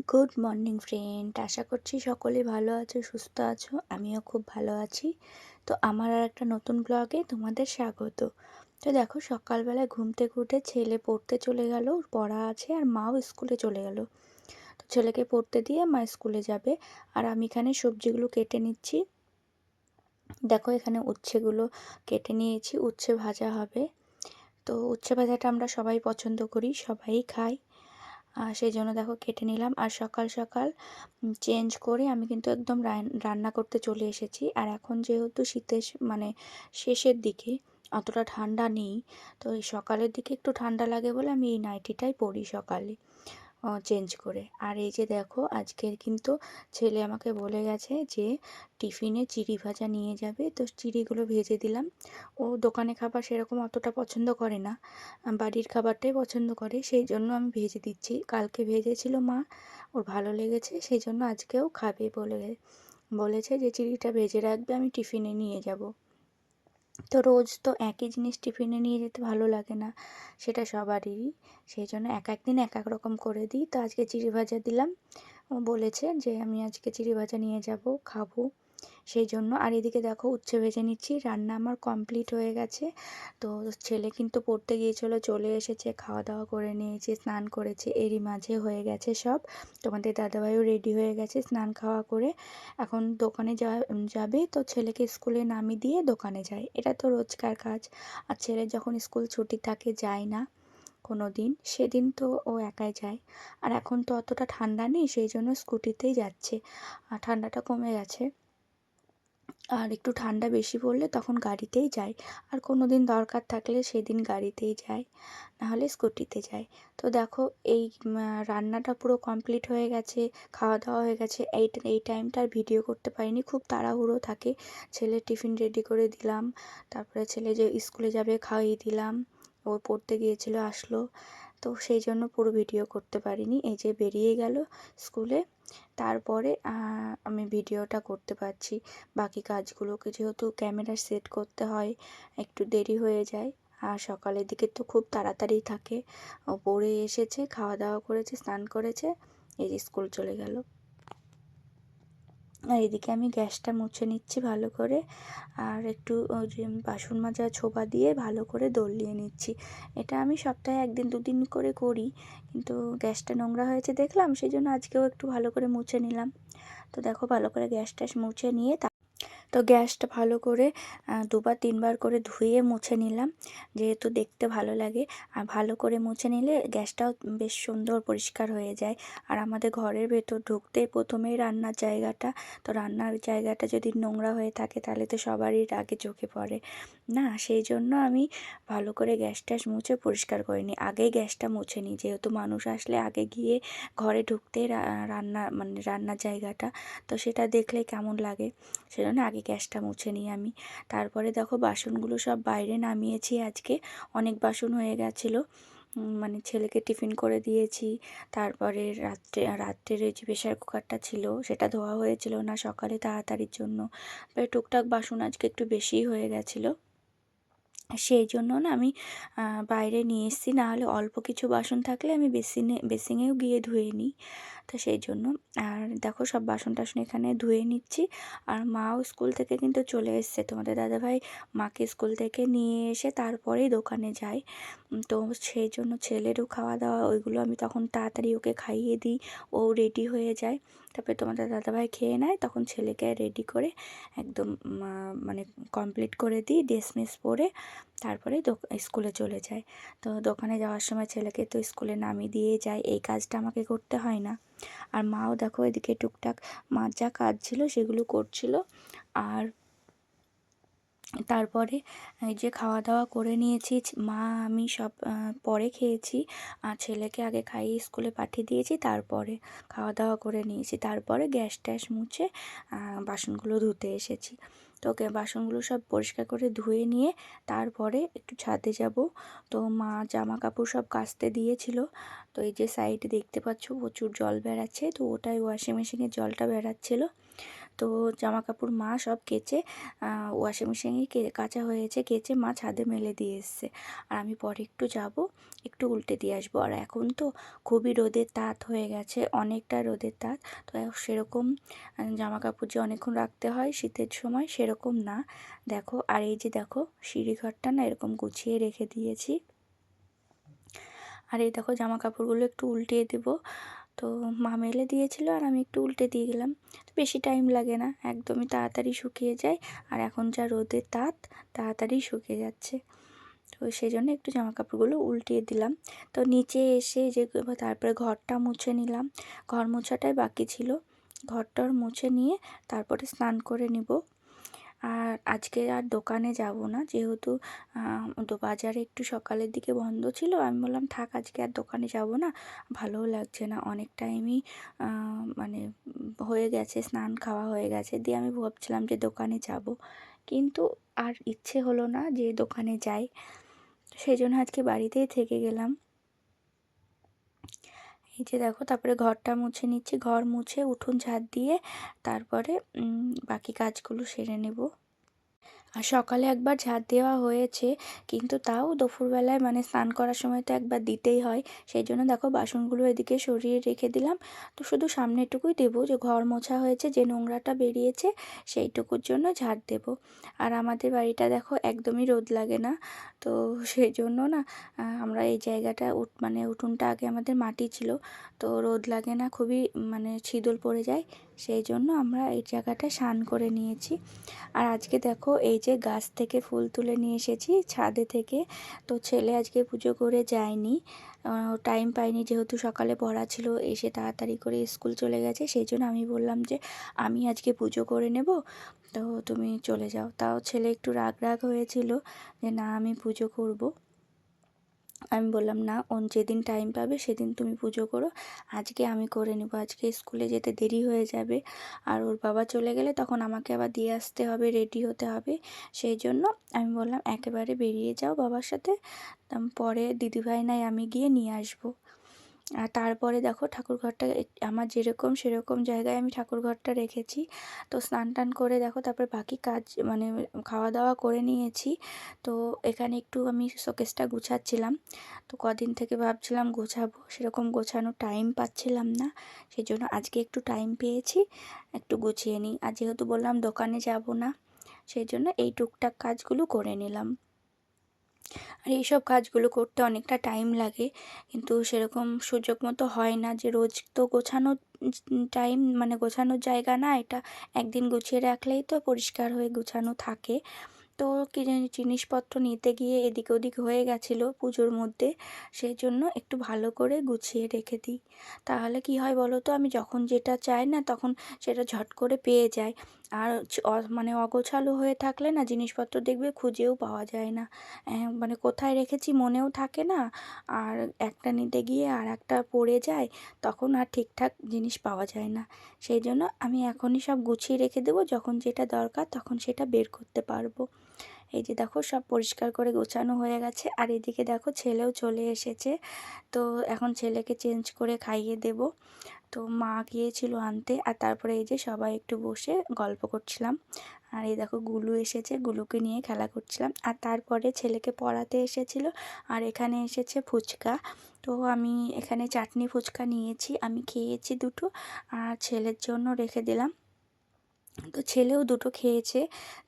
Good morning friend, আশা করছি সকলে ভালো আছো, সুস্থ আছো। আমিও খুব ভালো আছি। তো আমার আর একটা নতুন ব্লগে তোমাদের স্বাগত। তো দেখো, সকালবেলায় ঘুম থেকে উঠে ছেলে পড়তে চলে গেল, ওর পড়া আছে, আর মাও স্কুলে চলে গেল। তো ছেলেকে পড়তে দিয়ে মা স্কুলে যাবে, আর আমি এখানে সবজিগুলো কেটে নিচ্ছি। দেখো, এখানে উচ্ছেগুলো কেটে নিয়েছি, উচ্ছে ভাজা হবে। তো উচ্ছে ভাজাটা আমরা সবাই পছন্দ করি, সবাই খাই। সেই জন্য দেখো কেটে নিলাম। আর সকাল সকাল চেঞ্জ করে আমি কিন্তু একদম রান্না করতে চলে এসেছি। আর এখন যেহেতু শীতের মানে শেষের দিকে, অতটা ঠান্ডা নেই, তো এই সকালের দিকে একটু ঠান্ডা লাগে বলে আমি এই নাইটিটাই পরি সকালে চেঞ্জ করে। আর এই যে দেখো, আজকের কিন্তু ছেলে আমাকে বলে গেছে যে টিফিনে চিড়ি ভাজা নিয়ে যাবে, তো চিড়িগুলো ভেজে দিলাম। ও দোকানে খাবার সেরকম অতটা পছন্দ করে না, বাড়ির খাবারটাই পছন্দ করে, সেই জন্য আমি ভেজে দিচ্ছি। কালকে ভেজেছিল মা, ওর ভালো লেগেছে, সেই জন্য আজকেও খাবে বলেছে যে চিড়িটা ভেজে রাখবে, আমি টিফিনে নিয়ে যাব। তো রোজ তো একই জিনিস টিফিনে নিয়ে যেতে ভালো লাগে না, সেটা সবারই। সেই জন্য এক এক দিন এক এক রকম করে দিই। তো আজকে চিড়ি ভাজা দিলাম, ও বলেছে যে আমি আজকে চিড়ি ভাজা নিয়ে যাব, খাবো, সেই জন্য। আর এদিকে দেখো, উচ্ছে ভেজে নিচ্ছি। রান্না আমার কমপ্লিট হয়ে গেছে। তো ছেলে কিন্তু পড়তে গিয়েছিল, চলে এসেছে, খাওয়া দাওয়া করে নিয়েছে, স্নান করেছে, এরই মাঝে হয়ে গেছে সব। তোমাদের দাদাভাইও রেডি হয়ে গেছে স্নান খাওয়া করে, এখন দোকানে যাবে। তো ছেলেকে স্কুলে নামিয়ে দিয়ে দোকানে যায়, এটা তো রোজকার কাজ। আর ছেলে যখন স্কুল ছুটি থাকে, যায় না কোনো দিন, সেদিন তো ও একাই যায়। আর এখন তো অতটা ঠান্ডা নেই, সেই জন্য স্কুটিতেই যাচ্ছে। আর ঠান্ডাটা কমে গেছে, আর একটু ঠান্ডা বেশি পড়লে তখন গাড়িতেই যায়। আর কোনো দিন দরকার থাকলে সেদিন গাড়িতেই যায়, নাহলে স্কুটিতে যায়। তো দেখো, এই রান্নাটা পুরো কমপ্লিট হয়ে গেছে, খাওয়া দাওয়া হয়ে গেছে। এই টাইমটা আর ভিডিও করতে পারিনি, খুব তাড়াহুড়ো থাকে। ছেলের টিফিন রেডি করে দিলাম, তারপরে ছেলে যে স্কুলে যাবে খাইয়ে দিলাম, ও পড়তে গিয়েছিল, আসলো। তো সেই জন্য পুরো ভিডিও করতে পারিনি। এই যে বেরিয়ে গেল স্কুলে, তারপরে আমি ভিডিওটা করতে পারছি। বাকি কাজগুলোকে যেহেতু ক্যামেরা সেট করতে হয়, একটু দেরি হয়ে যায়। আর সকালের দিকে তো খুব তাড়াতাড়ি থাকে। ও পড়ে এসেছে, খাওয়া দাওয়া করেছে, স্নান করেছে, এই যে স্কুল চলে গেল। আর এদিকে আমি গ্যাসটা মুছে নিচ্ছি ভালো করে, আর একটু ওই যে বাসন মাজা ছোবা দিয়ে ভালো করে দলিয়ে নিচ্ছি। এটা আমি সপ্তাহে একদিন দুদিন করে করি, কিন্তু গ্যাসটা নোংরা হয়েছে দেখলাম, সেই জন্য আজকেও একটু ভালো করে মুছে নিলাম। তো দেখো, ভালো করে গ্যাস ট্যাস মুছে নিয়ে তো গ্যাসটা ভালো করে দুবার তিনবার করে ধুয়ে মুছে নিলাম, যেহেতু দেখতে ভালো লাগে। আর ভালো করে মুছে নিলে গ্যাসটাও বেশ সুন্দর পরিষ্কার হয়ে যায়। আর আমাদের ঘরের ভেতর ঢুকতেই প্রথমেই রান্নার জায়গাটা, তো রান্নার জায়গাটা যদি নোংরা হয়ে থাকে তাহলে তো সবারই আগে চোখে পড়ে না, সেই জন্য আমি ভালো করে গ্যাস ট্যাস মুছে পরিষ্কার করে নিই, আগেই গ্যাসটা মুছে নিই, যেহেতু মানুষ আসলে আগে গিয়ে ঘরে ঢুকতেই রান্না মানে রান্নার জায়গাটা, তো সেটা দেখলে কেমন লাগে, সেজন্য আগে গ্যাসটা মুছে নিই আমি। তারপরে দেখো, বাসনগুলো সব বাইরে নামিয়েছি, আজকে অনেক বাসন হয়ে গেছিলো। মানে ছেলেকে টিফিন করে দিয়েছি, তারপরে রাত্রের যে প্রেশার কুকারটা ছিল সেটা ধোয়া হয়েছিল না সকালে তাড়াতাড়ির জন্য, তারপরে টুকটাক বাসন আজকে একটু বেশিই হয়ে গেছিলো, সেই জন্য না আমি বাইরে নিয়ে এসেছি। নাহলে অল্প কিছু বাসন থাকলে আমি বেসিনেও গিয়ে ধুয়ে নিই, তো সেই জন্য। আর দেখো, সব বাসন টাসন এখানে ধুয়ে নিচ্ছি। আর মাও স্কুল থেকে কিন্তু চলে এসছে, তোমাদের দাদাভাই মাকে স্কুল থেকে নিয়ে এসে তারপরেই দোকানে যায়। তো সেই জন্য ছেলেরও খাওয়া দাওয়া ওইগুলো আমি তখন তাড়াতাড়ি ওকে খাইয়ে দিই, ও রেডি হয়ে যায়। তারপরে তোমাদের দাদাভাই খেয়ে নেয়, তখন ছেলেকে রেডি করে একদম মানে কমপ্লিট করে দিই, ড্রেস মেস পরে তারপরে স্কুলে চলে যায়। তো দোকানে যাওয়ার সময় ছেলেকে তো স্কুলে নামিয়ে দিয়ে যায়, এই কাজটা আমাকে করতে হয় না। আর মাও দেখো, এদিকে টুকটাক মার যা কাজ ছিল সেগুলো করছিল। আর তারপরে এই যে খাওয়া দাওয়া করে নিয়েছি, মা আমি সব পরে খেয়েছি। আর ছেলেকে আগে খাইয়ে স্কুলে পাঠিয়ে দিয়েছি, তারপরে খাওয়া দাওয়া করে নিয়েছি, তারপরে গ্যাস ট্যাস মুছে বাসনগুলো ধুতে এসেছি। তো বাসনগুলো সব পরিষ্কার করে ধুয়ে নিয়ে তারপরে একটু ছাদে যাব। তো মা জামা কাপড় সব কাচতে দিয়েছিল। তো এই যে সাইডে দেখতে পাচ্ছ প্রচুর জল বেড়াচ্ছে, তো ওটাই ওয়াশিং মেশিনের জলটা বেড়াচ্ছিল। তো জামা কাপড় মা সব কেচে ওয়াশিং মেশিনে কাচা হয়েছে, কেচে মা ছাদে মেলে দিয়ে এসছে। আর আমি পরে একটু যাব, একটু উল্টে দিয়ে আসবো। আর এখন তো খুবই রোদের তাত হয়ে গেছে, অনেকটা রোদের তাত। তো সেরকম জামা কাপড় যে অনেকক্ষণ রাখতে হয় শীতের সময় সেরকম না। দেখো, আর এই যে দেখো সিঁড়িঘরটা না এরকম গুছিয়ে রেখে দিয়েছি। আর এই দেখো জামা কাপড়গুলো একটু উল্টিয়ে দেবো। তো মা মেলে দিয়েছিল আর আমি একটু উল্টে দিয়ে গেলাম। তো বেশি টাইম লাগে না, একদমই তাড়াতাড়ি শুকিয়ে যায়। আর এখন যা রোদের তাত, তাড়াতাড়ি শুকিয়ে যাচ্ছে। তো সেই জন্য একটু জামা কাপড়গুলো উল্টিয়ে দিলাম। তো নিচে এসে যে তারপরে ঘরটা মুছে নিলাম, ঘর মোছাটাই বাকি ছিল। ঘরটার মুছে নিয়ে তারপরে স্নান করে নিব। আর আজকে আর দোকানে যাব না, যেহেতু তো বাজারে একটু সকালের দিকে বন্ধ ছিল। আমি বললাম থাক, আজকে আর দোকানে যাব না, ভালোও লাগছে না, অনেক টাইমই মানে হয়ে গেছে, স্নান খাওয়া হয়ে গেছে। দিয়ে আমি ভাবছিলাম যে দোকানে যাব, কিন্তু আর ইচ্ছে হলো না যে দোকানে যাই। সেই জন্য আজকে বাড়িতেই থেকে গেলাম। এই যে দেখো, তারপরে ঘরটা মুছে নিচ্ছি, ঘর মুছে উঠোন ঝাড় দিয়ে তারপরে বাকি কাজগুলো সেরে নেব। আর সকালে একবার ঝাড় দেওয়া হয়েছে, কিন্তু তাও দুপুরবেলায় মানে স্নান করার সময় তো একবার দিতেই হয়। সেই জন্য দেখো বাসনগুলো এদিকে সরিয়ে রেখে দিলাম। তো শুধু সামনেটুকুই দেবো, যে ঘর মোছা হয়েছে, যে নোংরাটা বেরিয়েছে সেইটুকুর জন্য ঝাড় দেবো। আর আমাদের বাড়িটা দেখো একদমই রোদ লাগে না। তো সেই জন্য না আমরা এই জায়গাটা মানে উঠোনটা আগে আমাদের মাটি ছিল, তো রোদ লাগে না, খুবই মানে শীতল পড়ে যায়। সেই জন্য আমরা এই জায়গাটা শান করে নিয়েছি। আর আজকে দেখো এই যে গাছ থেকে ফুল তুলে নিয়ে এসেছি ছাদে থেকে। তো ছেলে আজকে পুজো করে যায়নি, টাইম পাইনি, যেহেতু সকালে পড়া ছিল, এসে তাড়াতাড়ি করে স্কুল চলে গেছে। সেই জন্য আমি বললাম যে আমি আজকে পুজো করে নেব, তো তুমি চলে যাও। তাও ছেলে একটু রাগ রাগ হয়েছিল যে না, আমি পুজো করব। আমি বললাম না, যেদিন টাইম পাবে সেদিন তুমি পুজো করো, আজকে আমি করে নেব, আজকে স্কুলে যেতে দেরি হয়ে যাবে। আর ওর বাবা চলে গেলে তখন আমাকে আবার দিয়ে আসতে হবে, রেডি হতে হবে। সেই জন্য আমি বললাম একেবারে বেরিয়ে যাও বাবার সাথে, পরে দিদিভাই নাই আমি গিয়ে নিয়ে আসবো। আর তারপরে দেখো ঠাকুরঘরটা আমার যেরকম সেরকম জায়গায় আমি ঠাকুরঘরটা রেখেছি। তো স্নান টান করে দেখো তারপরে বাকি কাজ মানে খাওয়া দাওয়া করে নিয়েছি। তো এখানে একটু আমি শোকেসটা গুছাচ্ছিলাম। তো কদিন থেকে ভাবছিলাম গোছাবো, সেরকম গোছানোর টাইম পাচ্ছিলাম না। সেই জন্য আজকে একটু টাইম পেয়েছি, একটু গুছিয়ে নিই। আর যেহেতু বললাম দোকানে যাব না, সেই জন্য এই টুকটাক কাজগুলো করে নিলাম। আর এইসব কাজগুলো করতে অনেকটা টাইম লাগে, কিন্তু সেরকম সুযোগ মতো হয় না যে রোজ তো গোছানোর টাইম মানে গোছানোর জায়গা না এটা। একদিন গুছিয়ে রাখলেই তো পরিষ্কার হয়ে গোছানো থাকে। তো কি জানি জিনিসপত্র নিতে গিয়ে এদিক ওদিক হয়ে গেছিলো পুজোর মধ্যে। সেই জন্য একটু ভালো করে গুছিয়ে রেখে দিই। তাহলে কি হয় বলো তো, আমি যখন যেটা চাই না তখন সেটা ঝট করে পেয়ে যাই। আর মানে অগোছালো হয়ে থাকলে না জিনিসপত্র দেখবে খুঁজেও পাওয়া যায় না, মানে কোথায় রেখেছি মনেও থাকে না। আর একটা নিতে গিয়ে আর একটা পড়ে যায়, তখন আর ঠিকঠাক জিনিস পাওয়া যায় না। সেই জন্য আমি এখনই সব গুছিয়ে রেখে দেবো, যখন যেটা দরকার তখন সেটা বের করতে পারবো। এই যে দেখো সব পরিষ্কার করে গোছানো হয়ে গেছে। আর এদিকে দেখো ছেলেও চলে এসেছে। তো এখন ছেলেকে চেঞ্জ করে খাইয়ে দেব। তো মা গিয়েছিল আনতে, আর তারপরে এই যে সবাই একটু বসে গল্প করছিলাম। আর এই দেখো গুলু এসেছে, গুলুকে নিয়ে খেলা করছিলাম। আর তারপরে ছেলেকে পড়াতে এসেছিল। আর এখানে এসেছে ফুচকা। তো আমি এখানে চাটনি ফুচকা নিয়েছি, আমি খেয়েছি দুটো, আর ছেলের জন্য রেখে দিলাম। তো ছেলেও দুটো খেয়েছে।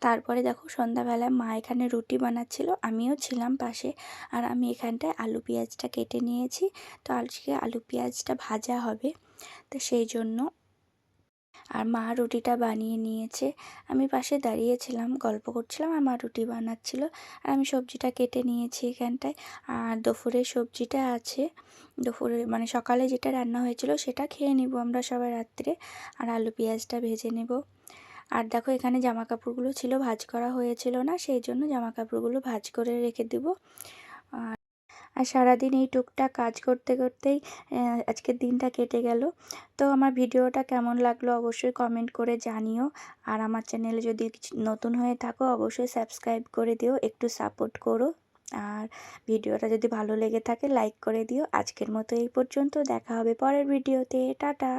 তারপরে দেখো সন্ধ্যাবেলায় মা এখানে রুটি বানাচ্ছিল, আমিও ছিলাম পাশে। আর আমি এখানটায় আলু পেঁয়াজটা কেটে নিয়েছি। তো আজকে আলু পেঁয়াজটা ভাজা হবে, তো সেই জন্য। আর মা রুটিটা বানিয়ে নিয়েছে, আমি পাশে দাঁড়িয়েছিলাম গল্প করছিলাম, আর মা রুটি বানাচ্ছিল। আর আমি সবজিটা কেটে নিয়েছি এখানটায়। আর দুপুরের সবজিটা আছে, দুপুরে মানে সকালে যেটা রান্না হয়েছিল সেটা খেয়ে নিব আমরা সবাই রাত্রে। আর আলু পেঁয়াজটা ভেজে নেব। আর দেখো এখানে জামা কাপড়গুলো ছিল, ভাঁজ করা হয়েছিল না, সেই জন্য জামা কাপড়গুলো ভাঁজ করে রেখে দিব। আর সারাদিন এই টুকটাক কাজ করতে করতেই আজকের দিনটা কেটে গেল। তো আমার ভিডিওটা কেমন লাগলো অবশ্যই কমেন্ট করে জানিও। আর আমার চ্যানেলে যদি নতুন হয়ে থাকো অবশ্যই সাবস্ক্রাইব করে দিও, একটু সাপোর্ট করো। আর ভিডিওটা যদি ভালো লেগে থাকে লাইক করে দিও। আজকের মতো এই পর্যন্ত, দেখা হবে পরের ভিডিওতে, টাটা।